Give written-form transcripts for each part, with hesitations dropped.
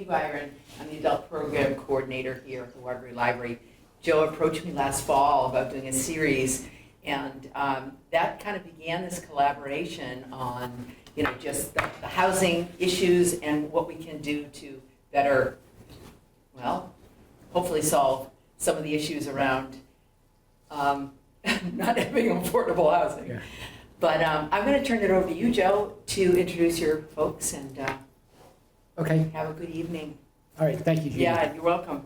Byron. I'm the adult program coordinator here at the Waterbury Library. Joe approached me last fall about doing a series, and that kind of began this collaboration on, just the housing issues and what we can do to better, well, hopefully solve some of the issues around not having affordable housing. Yeah. But I'm going to turn it over to you, Joe, to introduce your folks and Okay. have a good evening. All right. Thank you, Jeannie. Yeah, you're welcome.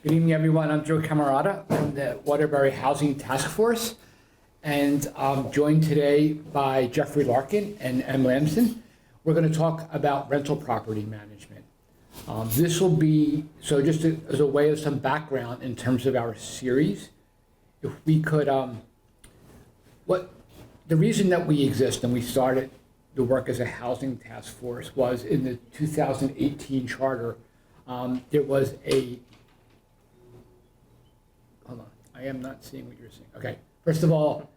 Good evening, everyone. I'm Joe Camarada from the Waterbury Housing Task Force, and I'm joined today by Jeffrey Larkin and Em Lamson. We're going to talk about rental property management. This will be, so just as a way of some background in terms of our series, if we could, the reason that we exist and we started the work as a housing task force was in the 2018 charter. There was hold on, I am not seeing what you're seeing. Okay, first of all,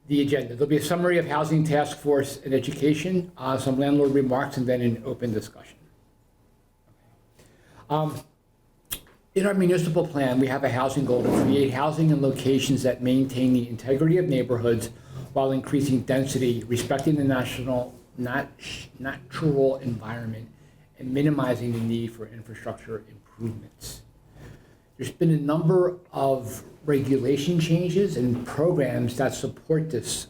the agenda. There'll be a summary of housing task force and education, some landlord remarks, and then an open discussion. Okay. In our municipal plan, we have a housing goal to create housing in locations that maintain the integrity of neighborhoods while increasing density, respecting the natural environment, and minimizing the need for infrastructure improvements. There's been a number of regulation changes and programs that support this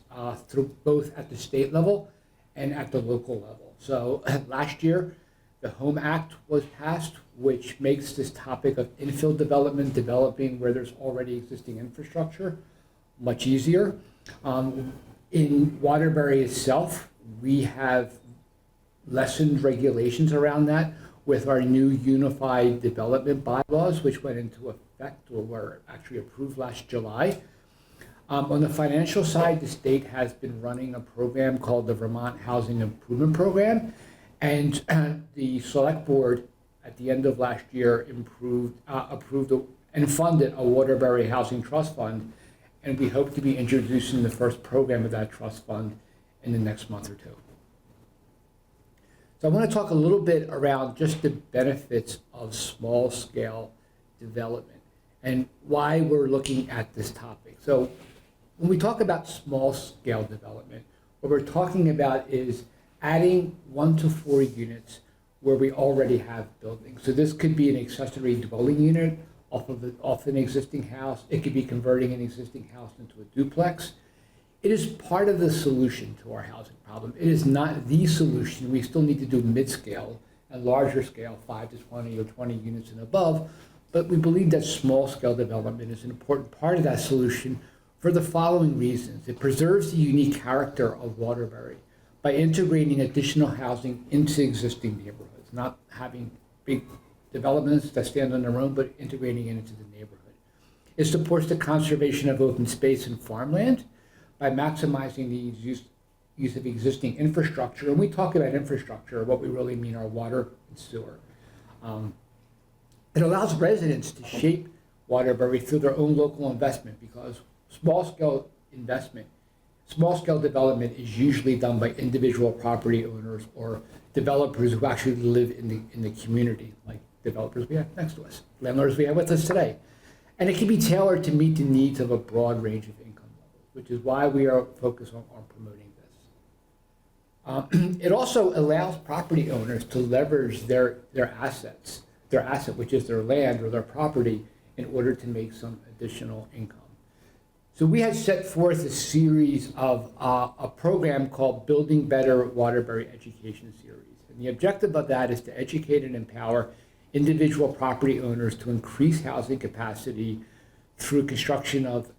through both at the state level and at the local level. So last year, the Home Act was passed, which makes this topic of infill development, developing where there's already existing infrastructure, much easier. In Waterbury itself, we have lessened regulations around that with our new unified development bylaws, which went into effect or were actually approved last July. On the financial side, the state has been running a program called the Vermont Housing Improvement Program, and the select board at the end of last year approved and funded a Waterbury Housing Trust Fund, and we hope to be introducing the first program of that trust fund in the next month or two. So I want to talk a little bit around just the benefits of small scale development and why we're looking at this topic. So when we talk about small scale development, what we're talking about is adding 1 to 4 units where we already have buildings. So this could be an accessory dwelling unit off an existing house. It could be converting an existing house into a duplex. It is part of the solution to our housing problem. It is not the solution. We still need to do mid-scale and larger scale, 5 to 20 or 20 units and above, but we believe that small scale development is an important part of that solution for the following reasons. It preserves the unique character of Waterbury by integrating additional housing into existing neighborhoods, not having big developments that stand on their own, but integrating it into the neighborhood. It supports the conservation of open space and farmland by maximizing the use of existing infrastructure. And we talk about infrastructure, what we really mean are water and sewer. It allows residents to shape Waterbury through their own local investment, because small scale development is usually done by individual property owners or developers who actually live in the community, like developers we have next to us, landlords we have with us today. And it can be tailored to meet the needs of a broad range of income levels, which is why we are focused on promoting this. It also allows property owners to leverage their asset, which is their land or their property, in order to make some additional income. So we had set forth a series of a program called Building Better Waterbury Education Series. And the objective of that is to educate and empower individual property owners to increase housing capacity through construction of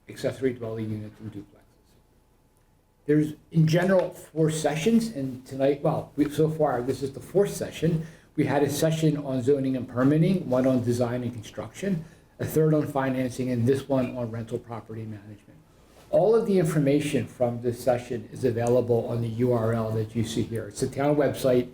accessory dwelling units and duplexes. There's, in general, 4 sessions, and tonight, so far, this is the 4th session. We had a session on zoning and permitting, one on design and construction, a third on financing, and this one on rental property management. All of the information from this session is available on the URL that you see here. It's the town website.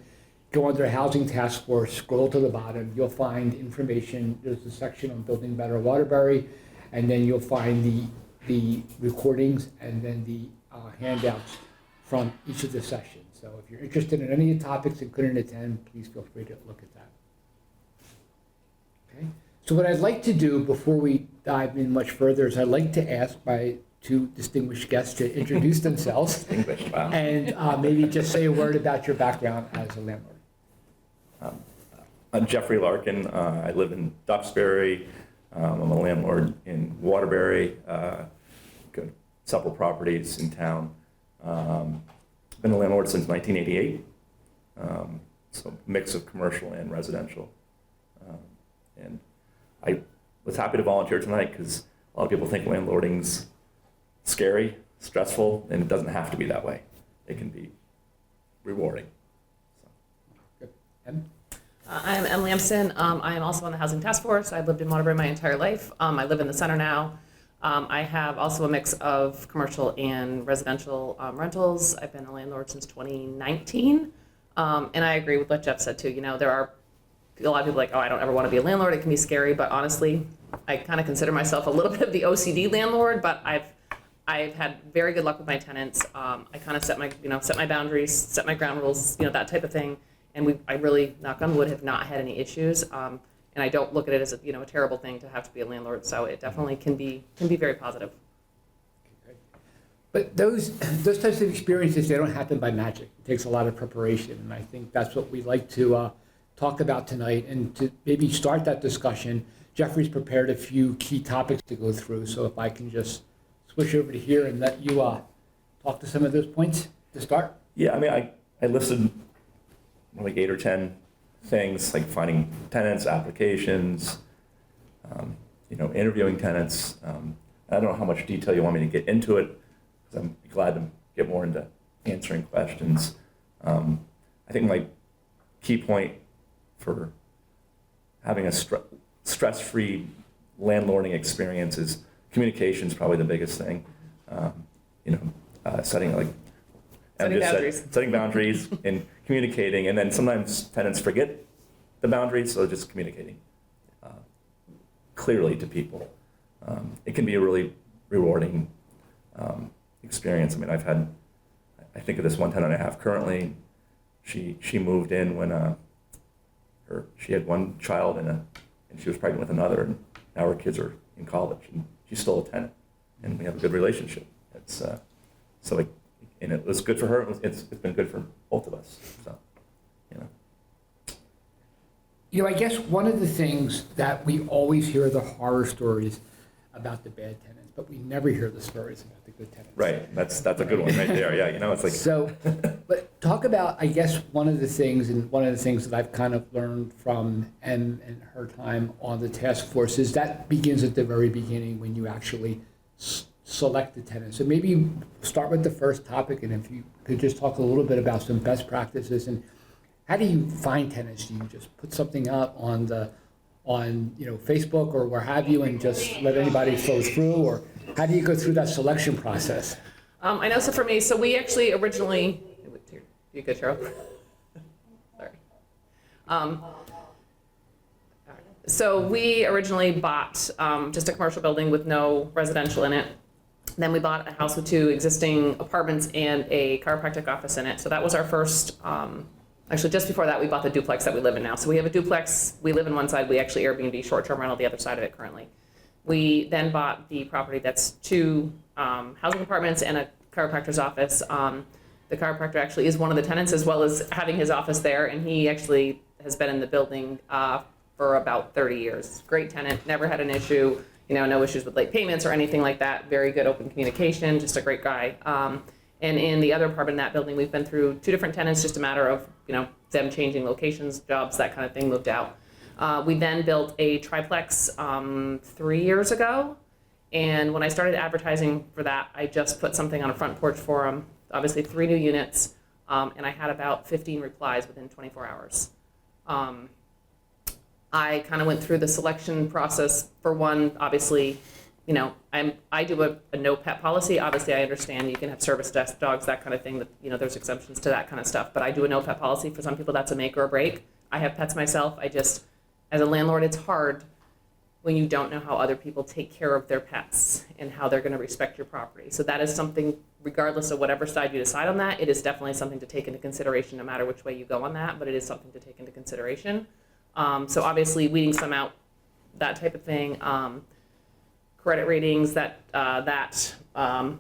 Go under Housing Task Force, scroll to the bottom, you'll find information. There's a section on Building Better Waterbury, and then you'll find the recordings and then the handouts from each of the sessions. So if you're interested in any of the topics and couldn't attend, please feel free to look at that. Okay. So what I'd like to do before we dive in much further is I'd like to ask my two distinguished guests to introduce themselves Distinguished, wow. and maybe just say a word about your background as a landlord. I'm Jeffrey Larkin. I live in Duxbury. I'm a landlord in Waterbury. Got several properties in town. Been a landlord since 1988. So mix of commercial and residential. And I was happy to volunteer tonight because a lot of people think landlording's scary, stressful, and it doesn't have to be that way. It can be rewarding. Good. Em? I'm Emily Empson. I am also on the Housing Task Force. I've lived in Waterbury my entire life. I live in the center now. I have also a mix of commercial and residential rentals. I've been a landlord since 2019. And I agree with what Jeff said too. You know, there are a lot of people like, oh, I don't ever want to be a landlord. It can be scary. But honestly, I kind of consider myself a little bit of the OCD landlord, but I've had very good luck with my tenants. I kind of set my boundaries, set my ground rules, that type of thing. And I really, knock on wood, have not had any issues. And I don't look at it as a terrible thing to have to be a landlord. So it definitely can be very positive. But those types of experiences, they don't happen by magic. It takes a lot of preparation, and I think that's what we'd like to talk about tonight. And to maybe start that discussion, Jeffrey's prepared a few key topics to go through. So if I can just switch over to here and let you talk to some of those points to start. Yeah, I mean, I listed like 8 or 10 things, like finding tenants, applications, interviewing tenants. I don't know how much detail you want me to get into it, because I'm glad to get more into answering questions. I think my key point for having a stress-free landlording experience is communication is probably the biggest thing. Setting boundaries and communicating, and then sometimes tenants forget the boundaries, so just communicating clearly to people. It can be a really rewarding experience. I mean, I think of this one tenant I have currently. She moved in when she had one child and she was pregnant with another, and now her kids are in college, and she's still a tenant, and we have a good relationship. And it was good for her. It's been good for both of us. So, I guess one of the things that we always hear the horror stories about the bad tenants, but we never hear the stories about the good tenants. Right. That's a good one right there. Yeah. It's like so. But talk about, I guess, one of the things that I've kind of learned from Em and her time on the task force is that begins at the very beginning when you actually select the tenant. So maybe start with the first topic, and if you could just talk a little bit about some best practices and how do you find tenants? Do you just put something out on Facebook or where have you, and just let anybody flow through, or how do you go through that selection process? I know. So for me, we actually originally. You good, Cheryl? Sorry. So we originally bought just a commercial building with no residential in it. Then we bought a house with 2 existing apartments and a chiropractic office in it. So that was our first, actually just before that we bought the duplex that we live in now. So we have a duplex, we live in one side, we actually Airbnb short-term rental the other side of it currently. We then bought the property that's 2 housing apartments and a chiropractor's office. The chiropractor actually is one of the tenants as well as having his office there, and he actually has been in the building for about 30 years. Great tenant, never had an issue. No issues with late payments or anything like that. Very good open communication, just a great guy. And in the other apartment in that building, we've been through 2 different tenants, just a matter of, them changing locations, jobs, that kind of thing, moved out. We then built a triplex 3 years ago. And when I started advertising for that, I just put something on a front porch forum, obviously 3 new units, and I had about 15 replies within 24 hours. I kind of went through the selection process. For one, obviously, I do a no pet policy. Obviously, I understand you can have service dogs, that kind of thing. That there's exemptions to that kind of stuff. But I do a no pet policy. For some people, that's a make or a break. I have pets myself. As a landlord, it's hard when you don't know how other people take care of their pets and how they're going to respect your property. So that is something, regardless of whatever side you decide on that, it is definitely something to take into consideration no matter which way you go on that, but it is something to take into consideration. So obviously weeding some out, that type of thing. Credit ratings, that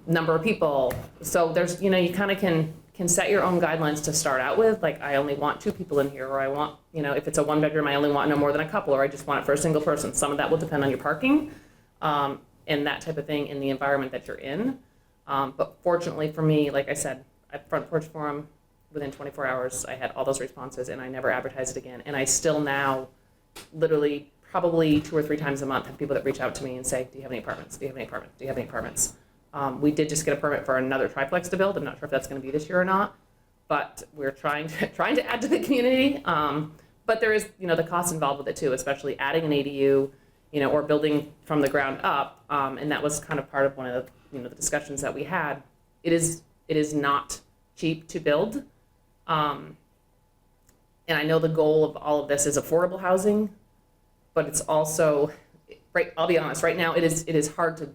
number of people. So there's, you kind of can set your own guidelines to start out with. Like, I only want 2 people in here, or I want, if it's a 1-bedroom, I only want no more than a couple, or I just want it for a single person. Some of that will depend on your parking, and that type of thing in the environment that you're in. But fortunately for me, like I said, at Front Porch Forum, within 24 hours, I had all those responses, and I never advertised it again. And I still now, literally, probably 2 or 3 times a month, have people that reach out to me and say, do you have any apartments? Do you have any apartments? Do you have any apartments? We did just get a permit for another triplex to build. I'm not sure if that's going to be this year or not, but we're trying to add to the community. But there is, the cost involved with it too, especially adding an ADU, or building from the ground up. And that was kind of part of one of the, the discussions that we had. It is not cheap to build. And I know the goal of all of this is affordable housing, but it's also, right, I'll be honest, right now it is hard to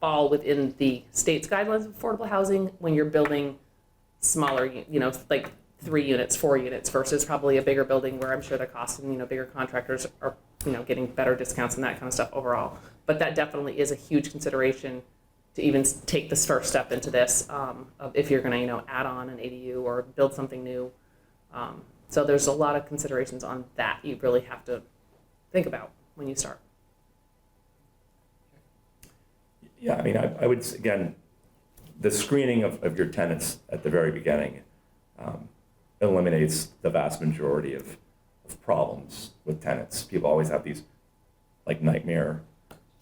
fall within the state's guidelines of affordable housing when you're building smaller, like 3 units, 4 units versus probably a bigger building where I'm sure the cost and, bigger contractors are, getting better discounts and that kind of stuff overall. But that definitely is a huge consideration to even take this first step into this, of if you're going to, add on an ADU or build something new. So there's a lot of considerations on that you really have to think about when you start. Yeah, I mean, I would, again, the screening of your tenants at the very beginning eliminates the vast majority of problems with tenants. People always have these like nightmare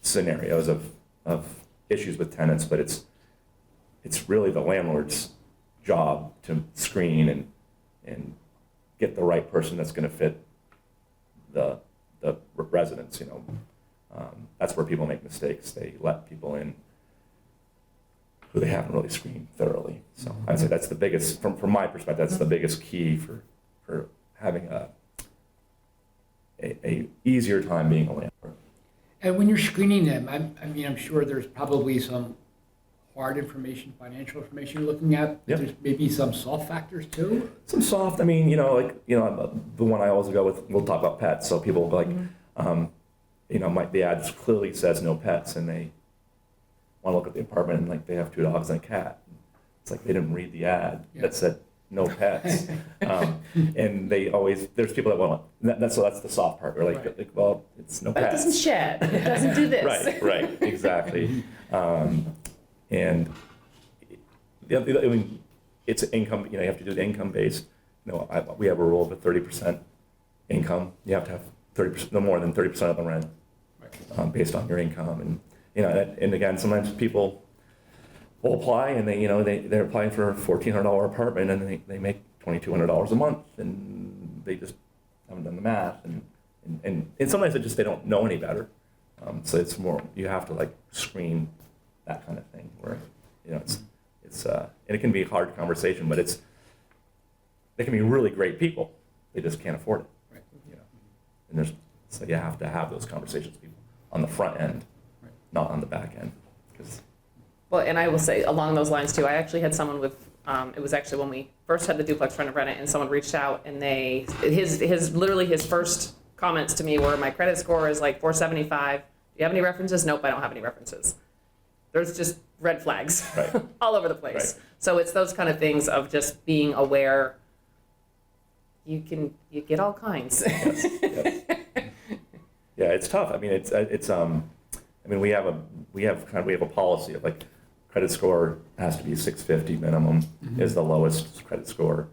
scenarios of issues with tenants, but it's really the landlord's job to screen and get the right person that's going to fit the residents. That's where people make mistakes. They let people in who they haven't really screened thoroughly. So I'd say that's the biggest, from my perspective, that's the biggest key for having a easier time being a landlord. And when you're screening them, I'm sure there's probably some hard information, financial information you're looking at. Yep. There's maybe some soft factors too. Some soft, the one I always go with, we'll talk about pets. So people will be like, the ad clearly says no pets, and they want to look at the apartment and like they have 2 dogs and a cat. It's like they didn't read the ad that said no pets. And there's people that want, that's the soft part. We're like, well, it's no But pets. it doesn't shed. It doesn't do this. Right, exactly. And it's income. You have to do the income based. We have a rule of a 30% income. You have to have 30%, no more than 30% of the rent, based on your income. And and again, sometimes people will apply and they're applying for a $1,400 apartment and they make $2,200 a month, and they just haven't done the math. And sometimes they don't know any better. So it's more, you have to like screen that kind of thing where, it's and it can be a hard conversation, but they can be really great people. They just can't afford it. Right. And so you have to have those conversations with people on the front end, not on the back end. Well, and I will say along those lines too, I actually had someone with, it was actually when we first had the duplex rent and rent it, and someone reached out and his first comments to me were, my credit score is like 475. Do you have any references? Nope, I don't have any references. There's just red flags all over the place. Right. So it's those kind of things of just being aware. You get all kinds. Yes. Yeah, it's tough. I mean, we have a policy of like credit score has to be 650 minimum is the lowest credit score,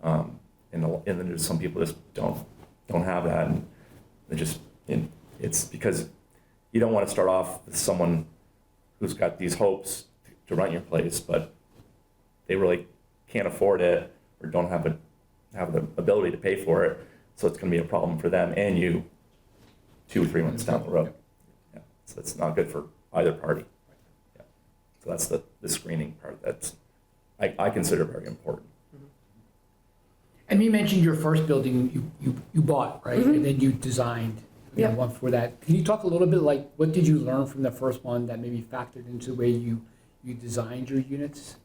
and then there's some people just don't have that, and it's because you don't want to start off with someone who's got these hopes to rent your place, but they really can't afford it or don't have the ability to pay for it, so it's going to be a problem for them and you 2 or 3 months down the road. Yeah. So it's not good for either party. Yeah. So that's the screening part that's I consider very important. And you mentioned your first building you bought, right? And then you designed you know, Yeah. one for that. Can you talk a little bit, like, what did you learn from the first one that maybe factored into the way you designed your units?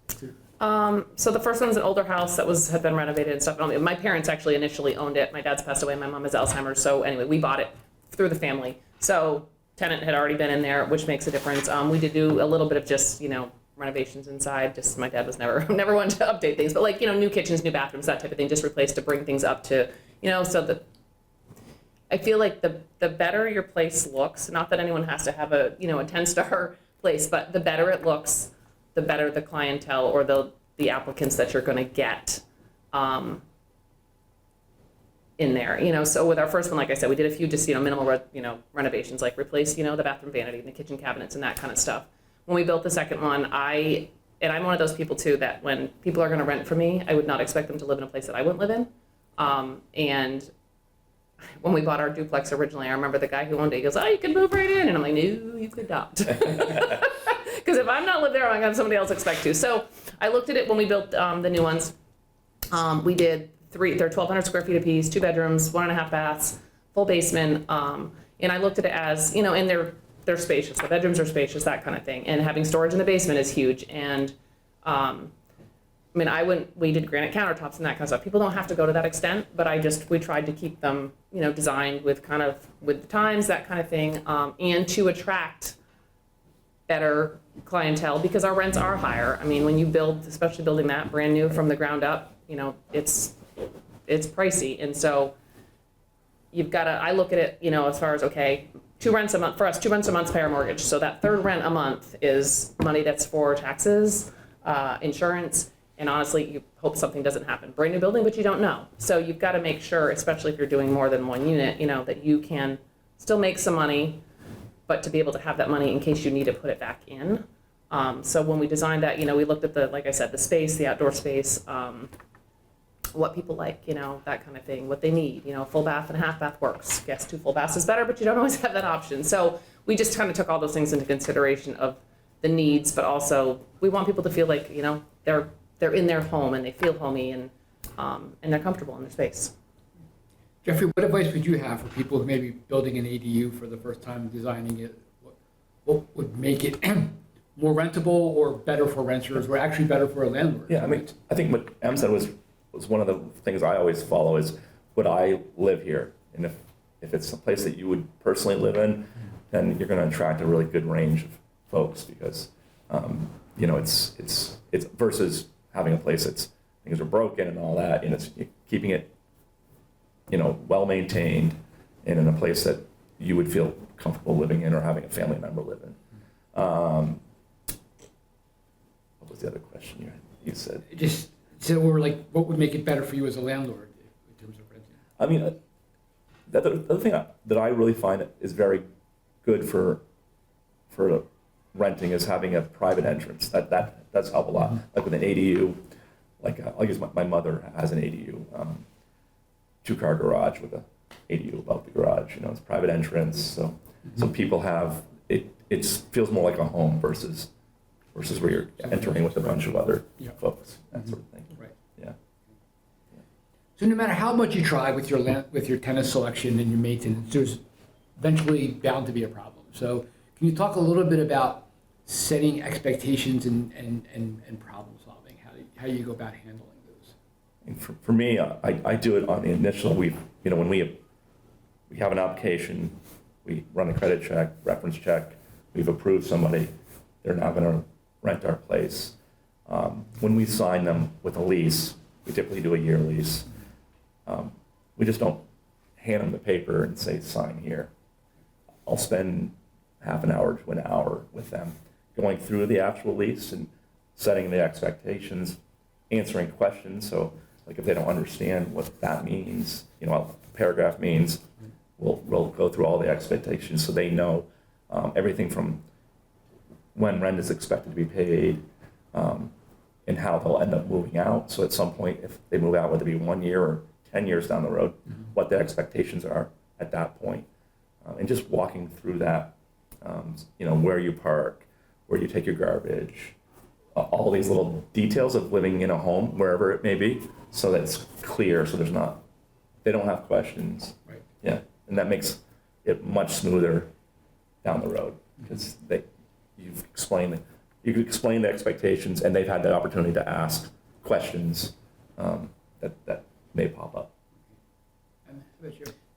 So the first one's an older house that had been renovated and stuff. My parents actually initially owned it. My dad's passed away. My mom has Alzheimer's. So anyway, we bought it through the family. So tenant had already been in there, which makes a difference. We did do a little bit of just, you know, renovations inside. Just my dad was never one to update things, but like, you know, new kitchens, new bathrooms, that type of thing, just replaced to bring things up to, you know, so that I feel like the better your place looks, not that anyone has to have a, you know, a 10-star place, but the better it looks, the better the clientele or the applicants that you're going to get in there, you know. So with our first one, like I said, we did a few just, you know, minimal, renovations, like replace, you know, the bathroom vanity and the kitchen cabinets and that kind of stuff. When we built the second one, I'm one of those people too that when people are going to rent from me, I would not expect them to live in a place that I wouldn't live in. And when we bought our duplex originally, I remember the guy who owned it, he goes, "Oh, you can move right in." And I'm like, "No, you could not." Because if I'm not live there, I'm going to have somebody else expect to. So I looked at it when we built the new ones. We did they're 1,200 square feet apiece, 2 bedrooms, 1.5 baths, full basement. And I looked at it as, you know, and they're spacious. The bedrooms are spacious, that kind of thing. And having storage in the basement is huge. And I mean, we did granite countertops and that kind of stuff. People don't have to go to that extent, but we tried to keep them, you know, designed with the times, that kind of thing, and to attract better clientele because our rents are higher. I mean, when you build, especially building that brand new from the ground up, you know, it's pricey. And so I look at it, you know, as far as, okay, 2 rents a month, for us, 2 rents a month pay our mortgage. So that third rent a month is money that's for taxes, insurance, and honestly, you hope something doesn't happen. Brand new building, but you don't know. So you've got to make sure, especially if you're doing more than one unit, you know, that you can still make some money, but to be able to have that money in case you need to put it back in. So when we designed that, you know, we looked at like I said, the space, the outdoor space, what people like, you know, that kind of thing, what they need, you know, a full bath and a half bath works. Yes, 2 full baths is better, but you don't always have that option. So we just kind of took all those things into consideration of the needs, but also we want people to feel like, you know, they're in their home and they feel homey and they're comfortable in their space. Jeffrey, what advice would you have for people who may be building an ADU for the first time, designing it? What would make it more rentable or better for renters or actually better for a landlord? Yeah, I mean, I think what Em said was one of the things I always follow is, would I live here? And if it's a place that you would personally live in, then you're going to attract a really good range of folks because, you know, it's versus having a place that's things are broken and all that, and it's keeping it, you know, well maintained and in a place that you would feel comfortable living in or having a family member live in. What was the other question you said? Or like, what would make it better for you as a landlord in terms of renting? I mean, the other thing that I really find is very good for renting is having a private entrance. That does help a lot. Like with an ADU, like I'll use my mother has an ADU, 2-car garage with a ADU above the garage. You know, it's private entrance, so people have it. It feels more like a home versus where you're entering with a bunch of other folks, that sort of thing. Right. Yeah. So no matter how much you try with your tenant selection and your maintenance, there's eventually bound to be a problem. So can you talk a little bit about setting expectations and problem solving? How you go about handling those? And for me, I do it on the initial. When we have an application, we run a credit check, reference check. We've approved somebody. They're now going to rent our place. When we sign them with a lease, we typically do a year lease. We just don't hand them the paper and say, sign here. I'll spend half an hour to an hour with them going through the actual lease and setting the expectations, answering questions. So like if they don't understand what that means, you know, what a paragraph means, we'll go through all the expectations so they know everything from when rent is expected to be paid, and how they'll end up moving out. So at some point, if they move out, whether it be 1 year or 10 years down the road, what the expectations are at that point. And just walking through that, you know, where you park, where you take your garbage, all these little details of living in a home, wherever it may be, so that it's clear, so they don't have questions. Right. Yeah, and that makes it much smoother down the road, because you could explain the expectations, and they've had the opportunity to ask questions that may pop up.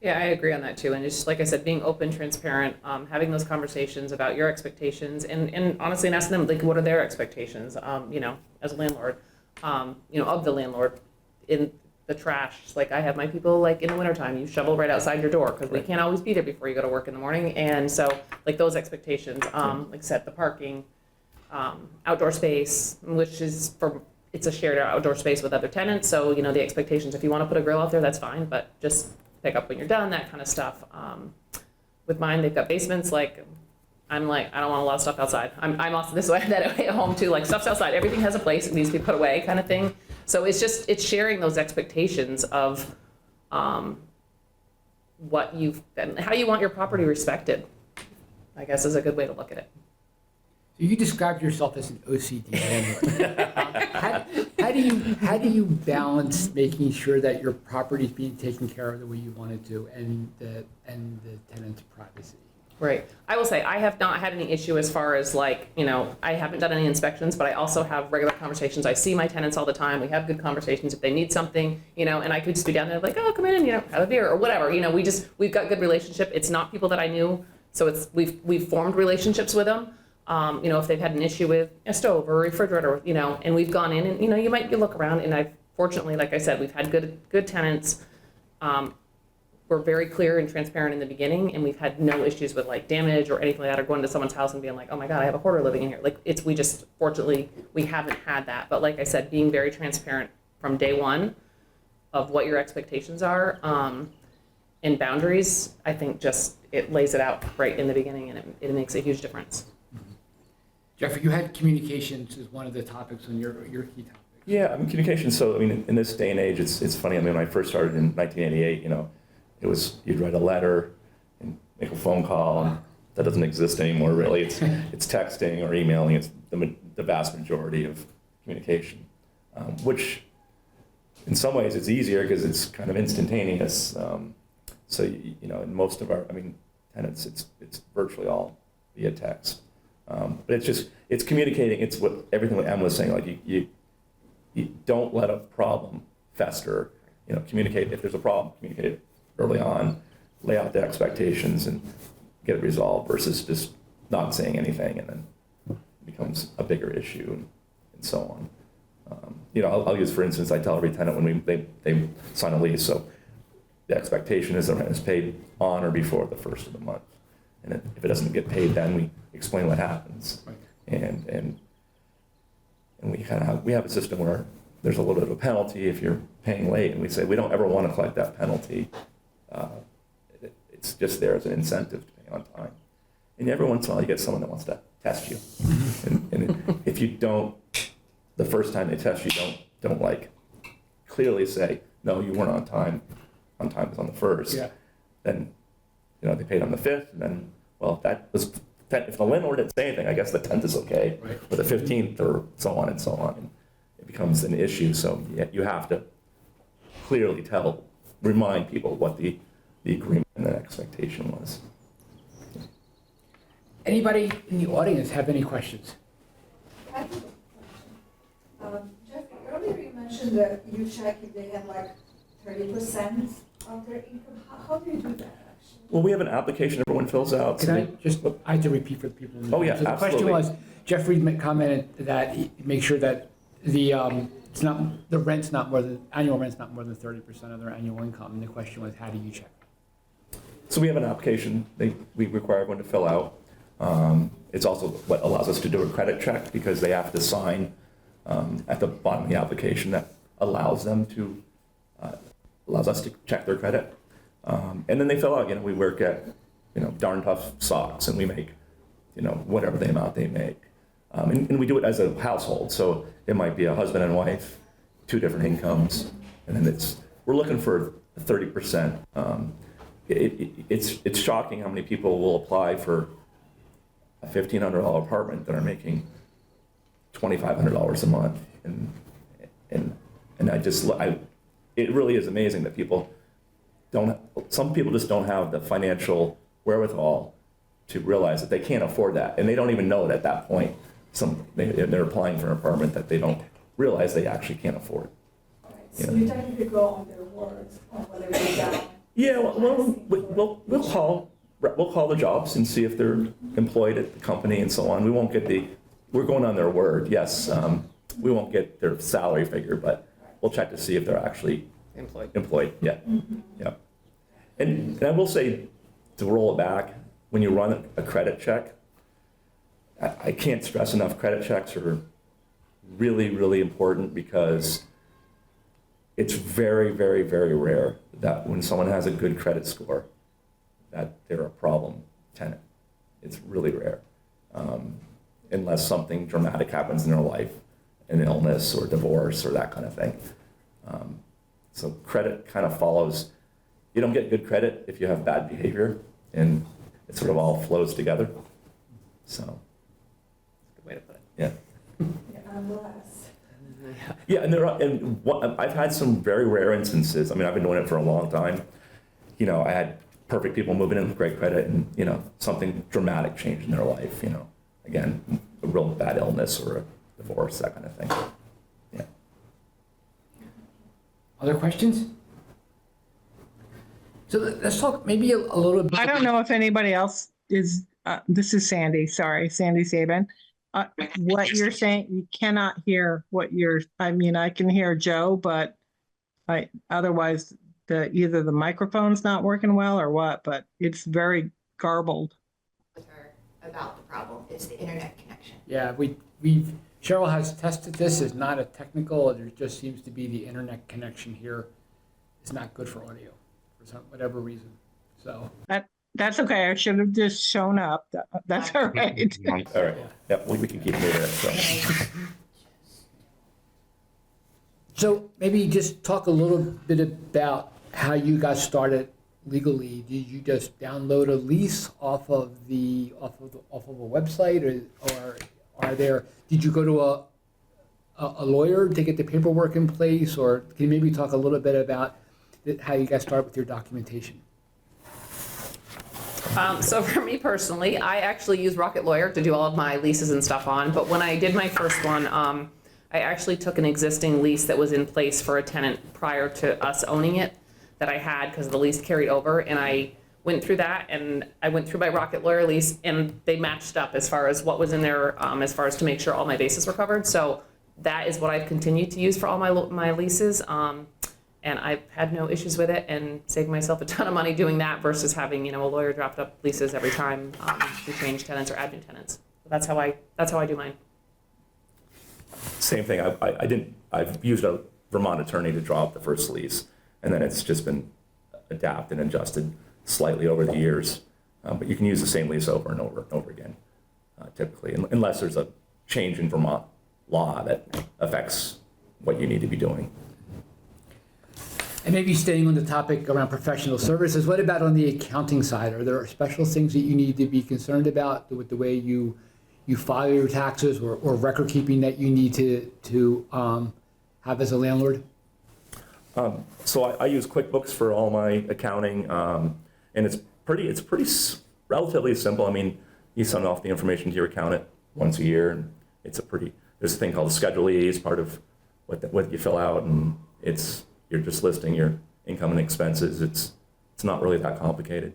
Yeah, I agree on that too. And just like I said, being open, transparent, having those conversations about your expectations, and honestly, and asking them, like, what are their expectations, as a landlord, of the landlord in the trash. Like, I have my people, like, in the wintertime, you shovel right outside your door, because we can't always be there before you go to work in the morning. And so, like, those expectations, like, set the parking, outdoor space, which is it's a shared outdoor space with other tenants. So, the expectations, if you want to put a grill out there, that's fine, but just pick up when you're done, that kind of stuff. With mine, they've got basements. Like, I'm like, I don't want a lot of stuff outside. I'm also this way, that way at home too. Like, stuff's outside. Everything has a place. It needs to be put away, kind of thing. So it's sharing those expectations of what you've been, how you want your property respected, I guess, is a good way to look at it. So you described yourself as an OCD landlord. How do you balance making sure that your property is being taken care of the way you want it to, and the tenant's privacy? Right. I will say I have not had any issue as far as, like, I haven't done any inspections, but I also have regular conversations. I see my tenants all the time. We have good conversations if they need something, and I could just be down there like, oh, come in and, have a beer or whatever. We've got good relationship. It's not people that I knew, so we've formed relationships with them. If they've had an issue with a stove or a refrigerator, and we've gone in and, you look around, and I've fortunately, like I said, we've had good tenants. We're very clear and transparent in the beginning, and we've had no issues with, like, damage or anything like that, or going to someone's house and being like, oh my God, I have a hoarder living in here. Like, fortunately, we haven't had that. But like I said, being very transparent from day one of what your expectations are, and boundaries, I think it lays it out right in the beginning, and it makes a huge difference. Jeffrey, you had communications as one of the topics on your key topics. Yeah, communication. So, in this day and age, it's funny. When I first started in 1988, it was, you'd write a letter and make a phone call, and that doesn't exist anymore, really. It's texting or emailing. It's the vast majority of communication, which in some ways it's easier because it's kind of instantaneous. So, in most of our, tenants, it's virtually all via text. But it's communicating. It's everything that Em was saying. Like, you don't let a problem fester. Communicate. If there's a problem, communicate it early on, lay out the expectations and get it resolved, versus just not saying anything and then it becomes a bigger issue and so on. I'll use, for instance, I tell every tenant when they sign a lease, so the expectation is the rent is paid on or before the first of the month. And if it doesn't get paid, then we explain what happens. Right. And we have a system where there's a little bit of a penalty if you're paying late, and we say we don't ever want to collect that penalty. It's just there as an incentive to pay on time. And every once in a while you get someone that wants to test you. And if you don't, the first time they test you, don't like clearly say, no, you weren't on time. On time was on the first. Yeah. Then, they paid on the 5th, and then, well, if the landlord didn't say anything, I guess the 10th is okay. Right. But the 15th or so on and so on, and it becomes an issue. So you have to clearly remind people what the agreement and the expectation was. Anybody in the audience have any questions? I have a question. Jeffrey, earlier you mentioned that you check if they have like 30% of their income. How do you do that, actually? Well, we have an application everyone fills out. I have to repeat for the people in the audience. Oh, yeah, so the question absolutely. was, Jeffrey commented that make sure that the annual rent's not more than 30% of their annual income. And the question was, how do you check? So we have an application we require everyone to fill out. It's also what allows us to do a credit check, because they have to sign at the bottom of the application that allows us to check their credit. And then they fill out, we work at, darn tough socks, and we make, whatever the amount they make. And we do it as a household. So it might be a husband and wife, 2 different incomes. And then we're looking for 30%. It's shocking how many people will apply for a $1,500 apartment that are making $2,500 a month. And it really is amazing that some people just don't have the financial wherewithal to realize that they can't afford that, and they don't even know it at that point. They're applying for an apartment that they don't realize they actually can't afford. Right, so you technically go on their words on whether they're down. Yeah, we'll call the jobs and see if they're employed at the company and so on. We won't get we're going on their word, yes. We won't get their salary figure, but we'll check to see if they're actually employed, yeah, yeah. And I will say, to roll it back, when you run a credit check, I can't stress enough, credit checks are really, really important, because it's very, very, very rare that when someone has a good credit score, that they're a problem tenant. It's really rare, unless something dramatic happens in their life, an illness or divorce or that kind of thing. So credit kind of follows. You don't get good credit if you have bad behavior, and it sort of all flows together. So. Good way to put it. Yeah. Yeah, unless. Yeah, I've had some very rare instances. I mean, I've been doing it for a long time. You know, I had perfect people moving in with great credit, and, you know, something dramatic changed in their life, you know. Again, a real bad illness or a divorce, that kind of thing. Yeah. Other questions? So let's talk maybe a little bit. I don't know if anybody else is, this is Sandy, sorry, Sandy Saban. What you're saying, you cannot hear what I mean, I can hear Joe, but otherwise either the microphone's not working well or what, but it's very garbled. With her about the problem is the internet connection. Yeah, Cheryl has tested this. It's not a technical, there just seems to be the internet connection here is not good for audio for whatever reason, so. That's okay, I should have just shown up, that's all right. All right. Yeah, we can keep moving it. So. So maybe just talk a little bit about how you got started legally. Did you just download a lease off of a website, or did you go to a lawyer to get the paperwork in place, or can you maybe talk a little bit about how you got started with your documentation? So for me personally, I actually use Rocket Lawyer to do all of my leases and stuff on, but when I did my first one, I actually took an existing lease that was in place for a tenant prior to us owning it that I had, because the lease carried over, and I went through that, and I went through my Rocket Lawyer lease, and they matched up as far as what was in there, as far as to make sure all my bases were covered. So that is what I've continued to use for all my leases. And I've had no issues with it, and saved myself a ton of money doing that versus having, you know, a lawyer draft up leases every time we change tenants or add new tenants. That's how I do mine. Same thing. I've used a Vermont attorney to draw up the first lease, and then it's just been adapted and adjusted slightly over the years. But you can use the same lease over and over and over again, typically, unless there's a change in Vermont law that affects what you need to be doing. And maybe staying on the topic around professional services, what about on the accounting side? Are there special things that you need to be concerned about with the way you file your taxes, or record keeping that you need to have as a landlord? So I use QuickBooks for all my accounting, and it's relatively simple. I mean, you send off the information to your accountant once a year, and there's a thing called a Schedule E as part of what you fill out, and you're just listing your income and expenses. It's not really that complicated.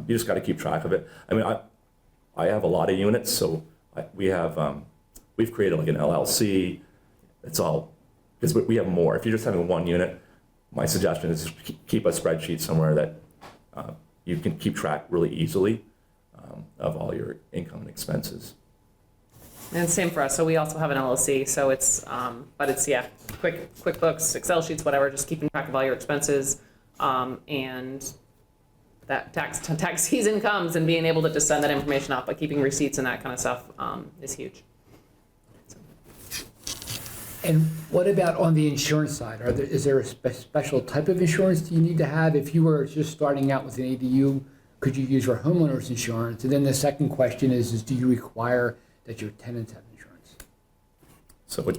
You just got to keep track of it. I mean, I have a lot of units, so we've created like an LLC. It's all, because we have more. If you're just having one unit, my suggestion is just keep a spreadsheet somewhere that you can keep track really easily of all your income and expenses. And same for us. So we also have an LLC. So it's, QuickBooks, Excel sheets, whatever. Just keeping track of all your expenses, and that tax season comes, and being able to just send that information out by keeping receipts and that kind of stuff is huge. And what about on the insurance side? Is there a special type of insurance do you need to have? If you were just starting out with an ADU, could you use your homeowner's insurance? And then the second question is do you require that your tenants have insurance? So it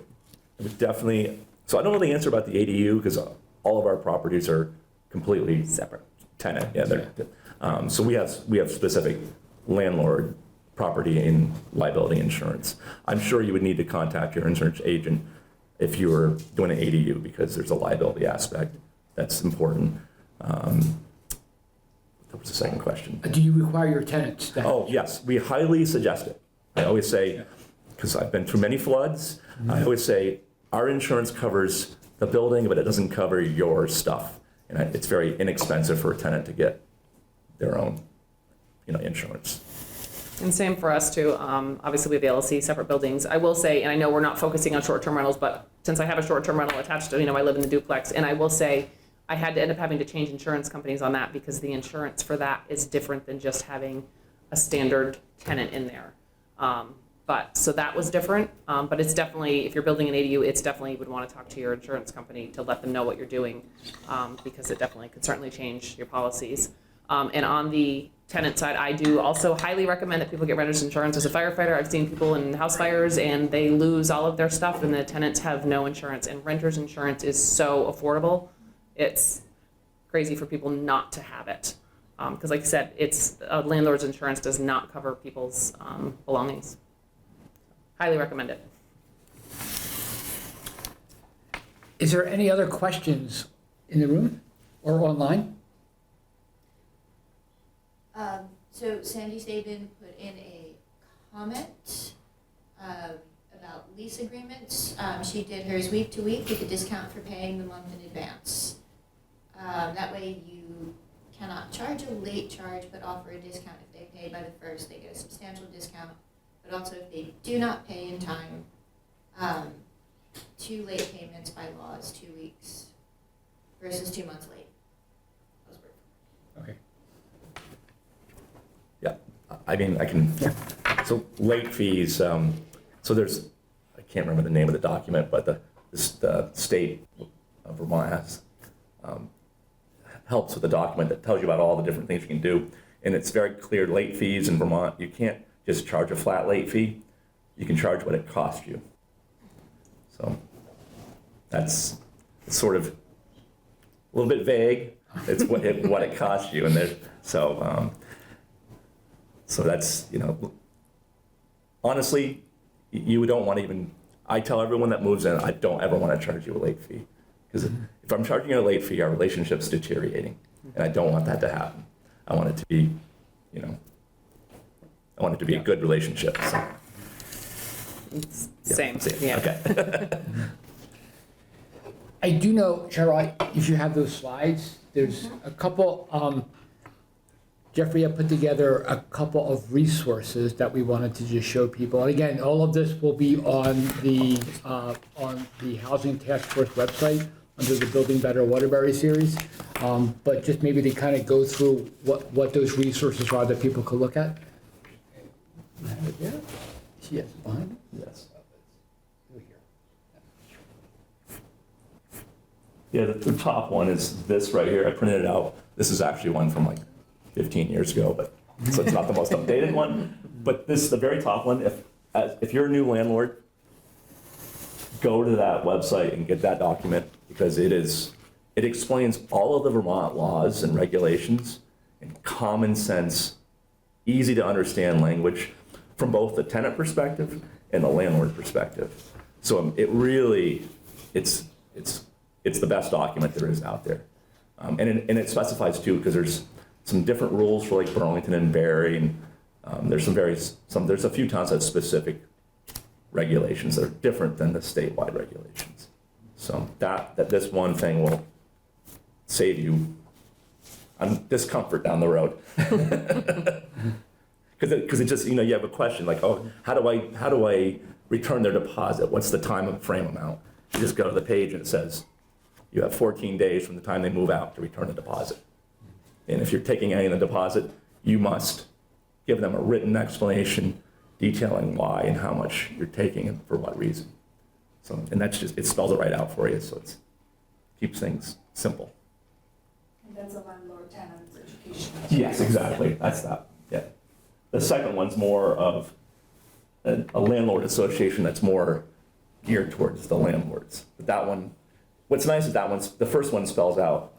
would definitely, so I don't know the answer about the ADU, because all of our properties are completely Separate. tenant. Yeah, So we have specific landlord property and liability insurance. I'm sure you would need to contact your insurance agent if you were doing an ADU, because there's a liability aspect that's important. That was the second question. Do you require your tenants to? Oh, yes, we highly suggest it. I always say, because I've been through many floods, I always say, our insurance covers the building, but it doesn't cover your stuff. And it's very inexpensive for a tenant to get their own, insurance. And same for us too. Obviously, we have the LLC, separate buildings. I will say, and I know we're not focusing on short-term rentals, but since I have a short-term rental attached to, I live in the duplex, and I will say, I had to end up having to change insurance companies on that because the insurance for that is different than just having a standard tenant in there. So that was different, but it's definitely, if you're building an ADU, it's definitely, you would want to talk to your insurance company to let them know what you're doing, because it definitely could certainly change your policies. And on the tenant side, I do also highly recommend that people get renter's insurance. As a firefighter, I've seen people in house fires and they lose all of their stuff and the tenants have no insurance, and renter's insurance is so affordable. It's crazy for people not to have it. Because like I said, it's landlord's insurance does not cover people's belongings. Highly recommend it. Is there any other questions in the room or online? So Sandy Saban put in a comment about lease agreements. She did hers week to week with a discount for paying the month in advance. That way you cannot charge a late charge, but offer a discount if they pay by the first. They get a substantial discount, but also if they do not pay in time, 2 late payments by law is 2 weeks versus 2 months late. Okay. Yeah, I mean, I can, so late fees, so there's, I can't remember the name of the document, but the state of Vermont has, helps with the document that tells you about all the different things you can do. And it's very clear, late fees in Vermont, you can't just charge a flat late fee. You can charge what it costs you. So that's sort of a little bit vague. It's what it costs you. And there's, so that's, honestly, you don't want to even, I tell everyone that moves in, I don't ever want to charge you a late fee. Because if I'm charging you a late fee, our relationship's deteriorating. And I don't want that to happen. I want it to be, I want it to be a good relationship. So. Same. Yeah. Okay. I do know, Cheryl, if you have those slides, there's a couple, Jeffrey had put together a couple of resources that we wanted to just show people. And again, all of this will be on the Housing Task Force website under the Building Better Waterbury series. But just maybe to kind of go through what those resources are that people could look at. Yeah. Yes, behind it? Yes. Over here. Yeah, the top one is this right here. I printed it out. This is actually one from like 15 years ago, but so it's not the most updated one. But this is the very top one. If you're a new landlord, go to that website and get that document, because it explains all of the Vermont laws and regulations in common sense, easy to understand language from both the tenant perspective and the landlord perspective. So it really, it's the best document there is out there. And it specifies too, because there's some different rules for like Burlington and Barry, and there's there's a few towns that have specific regulations that are different than the statewide regulations. So that this one thing will save you discomfort down the road. Because it just, you have a question like, oh, how do I return their deposit? What's the time frame amount? You just go to the page and it says you have 14 days from the time they move out to return the deposit. And if you're taking any of the deposit, you must give them a written explanation detailing why and how much you're taking and for what reason. So, and that's just, it spells it right out for you, so it keeps things simple. And that's a landlord-tenant education. Yes, exactly, that's that, yeah. The second one's more of a landlord association that's more geared towards the landlords. But that one, what's nice is that the first one spells out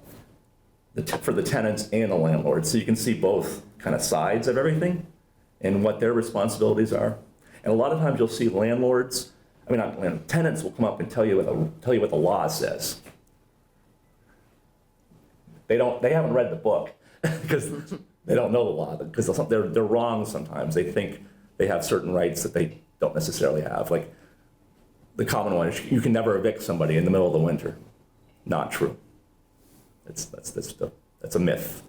for the tenants and the landlord. So you can see both kind of sides of everything and what their responsibilities are. And a lot of times you'll see landlords, I mean, not landlords, tenants will come up and tell you what the law says. They haven't read the book because they don't know the law, because they're wrong sometimes. They think they have certain rights that they don't necessarily have. Like the common one is you can never evict somebody in the middle of the winter. Not true. That's a myth.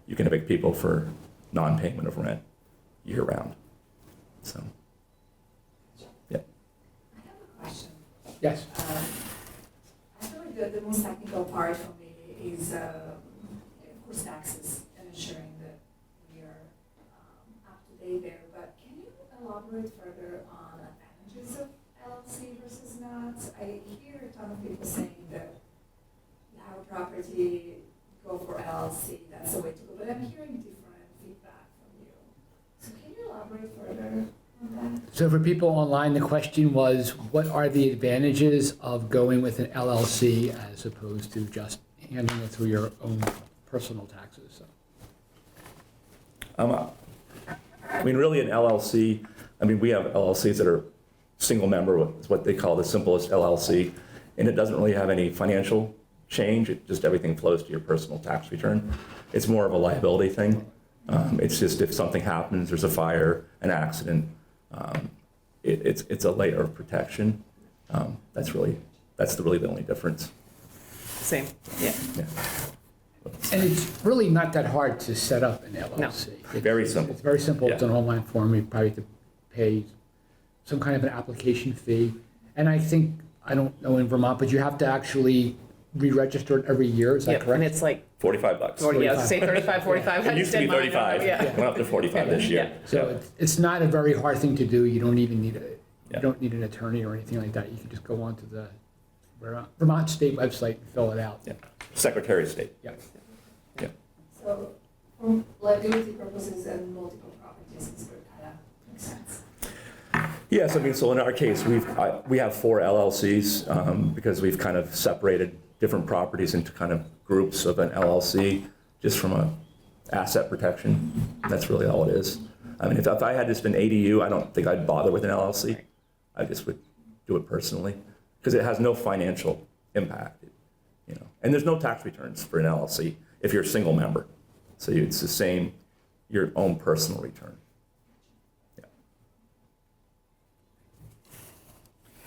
You can evict people for non-payment of rent year-round. So, yeah. I have a question. Yes. I feel like the most technical part for me is, of course, taxes and ensuring that we are up to date there. But can you elaborate further on advantages of LLC versus not? I hear a ton of people saying that you have a property, go for LLC, that's the way to go. But I'm hearing different feedback from you. So can you elaborate further on that? So for people online, the question was, what are the advantages of going with an LLC as opposed to just handling it through your own personal taxes? So. I mean, really an LLC, I mean, we have LLCs that are single member, it's what they call the simplest LLC, and it doesn't really have any financial change, it just everything flows to your personal tax return. It's more of a liability thing. It's just if something happens, there's a fire, an accident, it's a layer of protection. That's really the only difference. Same, yeah. Yeah. And it's really not that hard to set up an LLC. Very simple. It's very simple. It's Yeah. an online form. You probably have to pay some kind of an application fee. And I think, I don't know in Vermont, but you have to actually re-register it every year. Is that Yep, correct? and it's like, $45. yeah, I was say 35, 45. It used to be 35, Yeah. went up to 45 this year. So it's not a very hard thing to do. You don't even need Yeah. you don't need an attorney or anything like that. You can just go onto the Vermont State website and fill it out. Yeah. Secretary of State. Yeah. So for liability purposes and multiple properties, this would kind of make sense. Yes, I mean, so in our case, we have 4 LLCs because we've kind of separated different properties into kind of groups of an LLC just from a asset protection. That's really all it is. I mean, if I had just an ADU, I don't think I'd bother with an LLC. I just would do it personally because it has no financial impact, you know. And there's no tax returns for an LLC if you're a single member. So it's the same, your own personal return.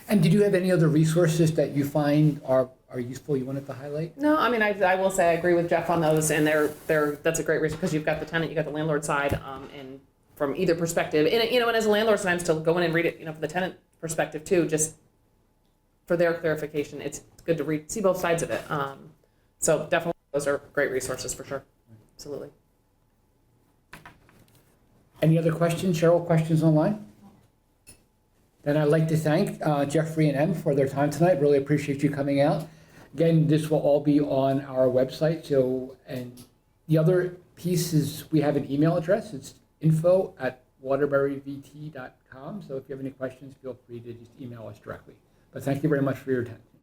And did you have any other resources that you find are useful you wanted to highlight? No, I mean, I will say I agree with Jeff on those, and that's a great reason, because you've got the tenant, you've got the landlord side, and from either perspective, and, you know, and as a landlord, sometimes to go in and read it, you know, from the tenant perspective too, just for their clarification, it's good to see both sides of it. So definitely, those are great resources for sure, absolutely. Any other questions, Cheryl, questions online? Then I'd like to thank Jeffrey and Em for their time tonight. Really appreciate you coming out. Again, this will all be on our website. So, and the other piece is we have an email address. It's info@waterburyvt.com. So if you have any questions, feel free to just email us directly. But thank you very much for your attention.